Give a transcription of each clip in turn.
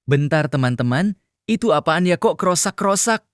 Bentar teman-teman, itu apaan ya kok kerosak-kerosak?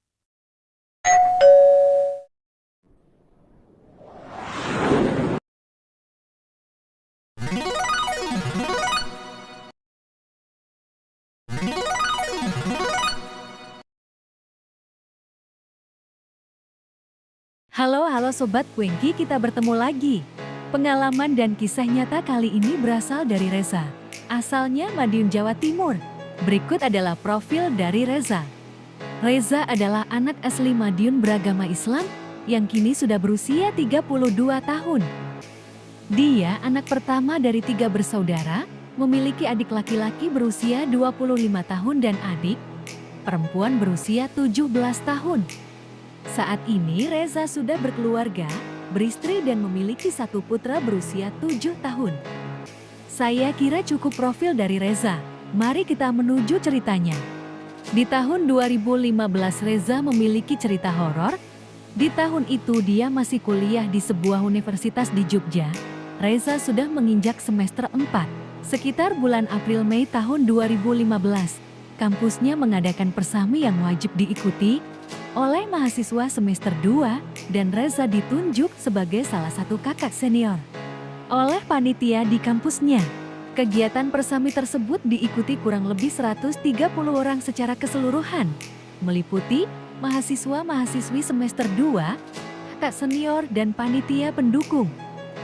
Halo Sobat Kuengki, kita bertemu lagi. Pengalaman dan kisah nyata kali ini berasal dari Reza. Asalnya Madiun, Jawa Timur. Berikut adalah profil dari Reza. Reza adalah anak asli Madiun beragama Islam yang kini sudah berusia 32 tahun. Dia anak pertama dari 3 bersaudara, memiliki adik laki-laki berusia 25 tahun dan adik perempuan berusia 17 tahun. Saat ini Reza sudah berkeluarga, beristri dan memiliki 1 putra berusia 7 tahun. Saya kira cukup profil dari Reza. Mari kita menuju ceritanya. Di tahun 2015 Reza memiliki cerita horor. Di tahun itu dia masih kuliah di sebuah universitas di Jogja. Reza sudah menginjak semester 4. Sekitar bulan April-Mei tahun 2015, kampusnya mengadakan persami yang wajib diikuti oleh mahasiswa semester 2 dan Reza ditunjuk sebagai salah satu kakak senior oleh panitia di kampusnya. Kegiatan persami tersebut diikuti kurang lebih 130 orang secara keseluruhan, meliputi mahasiswa-mahasiswi semester 2, kakak senior dan panitia pendukung.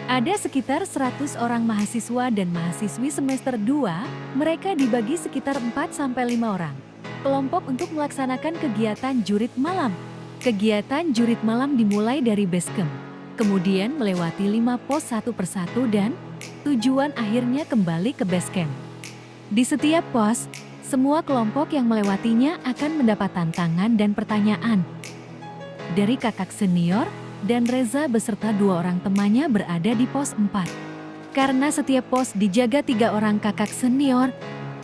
Ada sekitar 100 orang mahasiswa dan mahasiswi semester 2, mereka dibagi sekitar 4-5 orang kelompok untuk melaksanakan kegiatan jurit malam. Kegiatan jurit malam dimulai dari base camp, kemudian melewati 5 pos satu persatu dan tujuan akhirnya kembali ke base camp. Di setiap pos, semua kelompok yang melewatinya akan mendapat tantangan dan pertanyaan dari kakak senior, dan Reza beserta 2 orang temannya berada di pos 4. Karena setiap pos dijaga 3 orang kakak senior,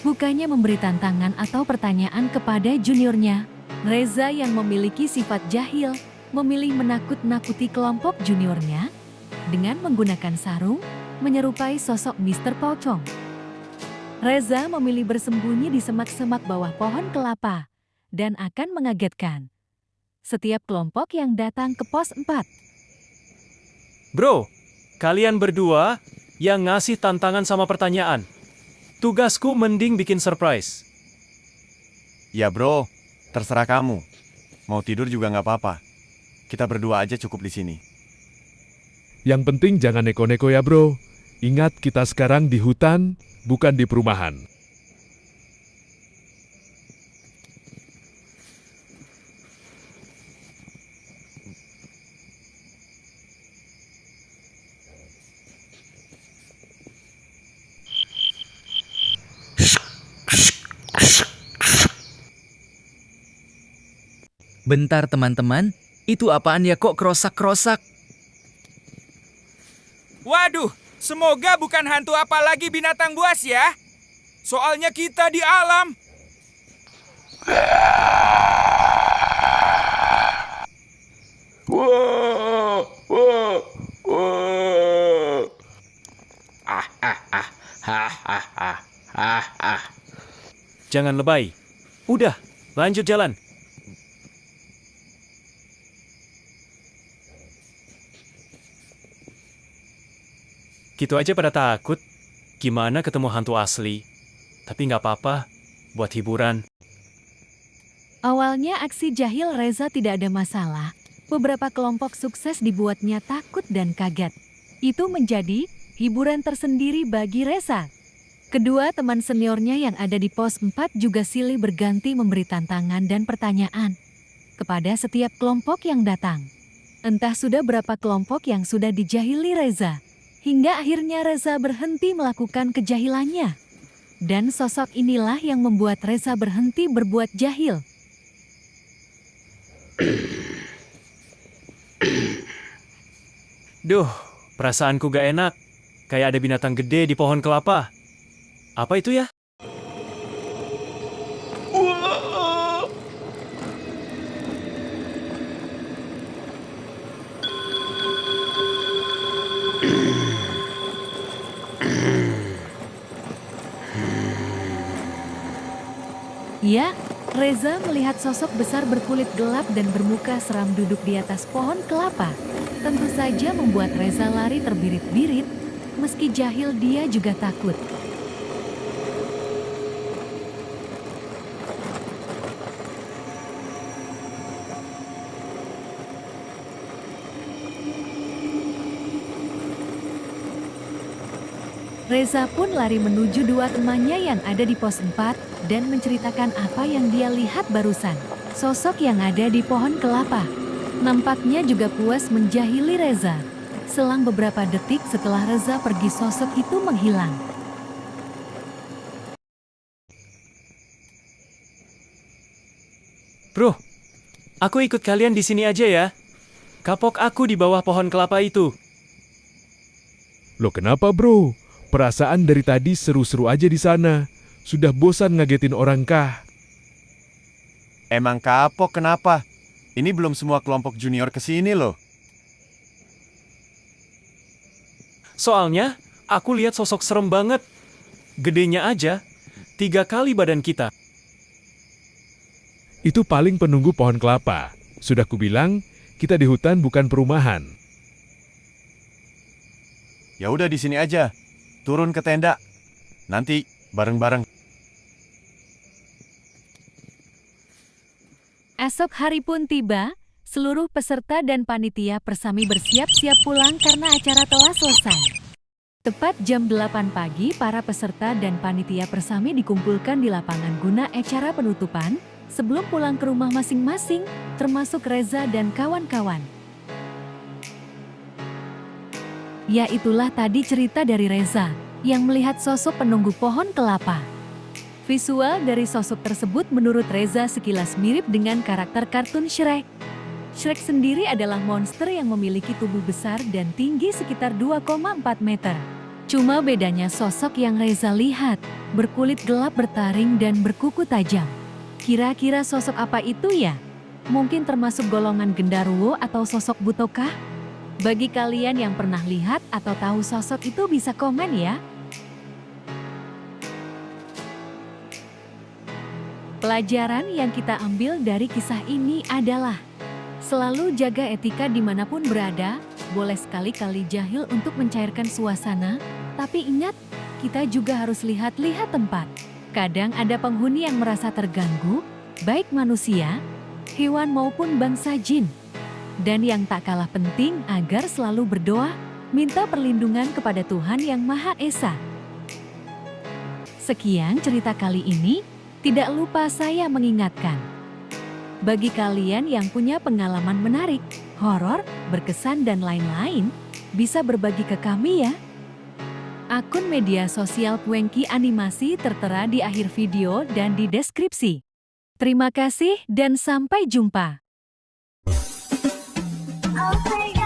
bukannya memberi tantangan atau pertanyaan kepada juniornya, Reza yang memiliki sifat jahil, memilih menakut-nakuti kelompok juniornya dengan menggunakan sarung, menyerupai sosok Mr. Pocong. Reza memilih bersembunyi di semak-semak bawah pohon kelapa dan akan mengagetkan setiap kelompok yang datang ke pos 4. Bro, kalian berdua yang ngasih tantangan sama pertanyaan. Tugasku mending bikin surprise. Ya bro, terserah kamu. Mau tidur juga nggak apa-apa. Kita berdua aja cukup di sini. Yang penting jangan neko-neko ya bro. Ingat kita sekarang di hutan, bukan di perumahan. Bentar teman-teman, itu apaan ya kok kerosak-kerosak? Waduh, semoga bukan hantu apalagi binatang buas ya. Soalnya kita di alam. Jangan lebay. Udah, lanjut jalan. Gitu aja pada takut. Gimana ketemu hantu asli? Tapi nggak apa-apa, buat hiburan. Awalnya aksi jahil Reza tidak ada masalah. Beberapa kelompok sukses dibuatnya takut dan kaget. Itu menjadi hiburan tersendiri bagi Reza. Kedua teman seniornya yang ada di pos 4 juga silih berganti memberi tantangan dan pertanyaan kepada setiap kelompok yang datang. Entah sudah berapa kelompok yang sudah dijahili Reza, hingga akhirnya Reza berhenti melakukan kejahilannya. Dan sosok inilah yang membuat Reza berhenti berbuat jahil. Duh, perasaanku gak enak. Kayak ada binatang gede di pohon kelapa. Apa itu ya? Ya, Reza melihat sosok besar berkulit gelap dan bermuka seram duduk di atas pohon kelapa. Tentu saja membuat Reza lari terbirit-birit, meski jahil dia juga takut. Reza pun lari menuju dua temannya yang ada di pos 4 dan menceritakan apa yang dia lihat barusan. Sosok yang ada di pohon kelapa. Nampaknya juga puas menjahili Reza. Selang beberapa detik setelah Reza pergi, sosok itu menghilang. Bro, aku ikut kalian di sini aja ya. Kapok aku di bawah pohon kelapa itu. Loh kenapa bro? Perasaan dari tadi seru-seru aja di sana. Sudah bosan ngagetin orang kah? Emang kapok kenapa? Ini belum semua kelompok junior kesini loh. Soalnya, aku lihat sosok serem banget. Gedenya aja, 3 kali badan kita. Itu paling penunggu pohon kelapa. Sudah kubilang, kita di hutan bukan perumahan. Ya udah di sini aja. Turun ke tenda. Nanti bareng-bareng. Esok hari pun tiba, seluruh peserta dan panitia persami bersiap-siap pulang karena acara telah selesai. Tepat jam 8 pagi, para peserta dan panitia persami dikumpulkan di lapangan guna acara penutupan, sebelum pulang ke rumah masing-masing, termasuk Reza dan kawan-kawan. Ya itulah tadi cerita dari Reza, yang melihat sosok penunggu pohon kelapa. Visual dari sosok tersebut menurut Reza sekilas mirip dengan karakter kartun Shrek. Shrek sendiri adalah monster yang memiliki tubuh besar dan tinggi sekitar 2,4 meter. Cuma bedanya sosok yang Reza lihat, berkulit gelap bertaring dan berkuku tajam. Kira-kira sosok apa itu ya? Mungkin termasuk golongan genderuwo atau sosok butokah? Bagi kalian yang pernah lihat atau tahu sosok itu bisa komen ya. Pelajaran yang kita ambil dari kisah ini adalah selalu jaga etika dimanapun berada, boleh sekali-kali jahil untuk mencairkan suasana, tapi ingat, kita juga harus lihat-lihat tempat. Kadang ada penghuni yang merasa terganggu, baik manusia, hewan maupun bangsa jin. Dan yang tak kalah penting agar selalu berdoa, minta perlindungan kepada Tuhan Yang Maha Esa. Sekian cerita kali ini, tidak lupa saya mengingatkan. Bagi kalian yang punya pengalaman menarik, horor, berkesan dan lain-lain, bisa berbagi ke kami ya. Akun media sosial Pwengki Animasi tertera di akhir video dan di deskripsi. Terima kasih dan sampai jumpa. I'll say